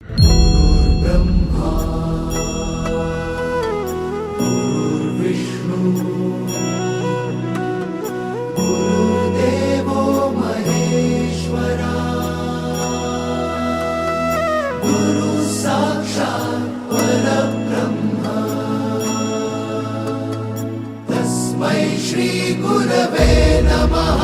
गुरुर्ब्रह्मा गुरुर्विष्णू गुरुर्देवो महेश्वरा गुरु साक्षात् परब्रह्म तस्मै श्री गुरवे नमः।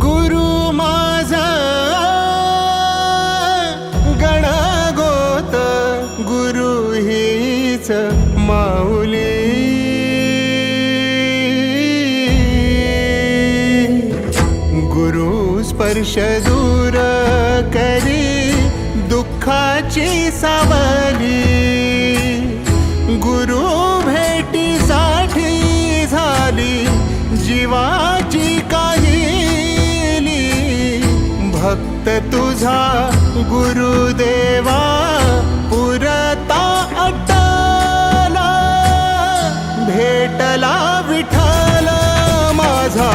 गुरु माझा गणगोत गुरु हीच माऊली गुरु स्पर्श दूर करी दुःखाची सावली गुरु भेटीसाठी झाली जीवाची काहिली भक्त तुझा गुरुदेवा पुरता अटला भेटला विठ्ठल माझा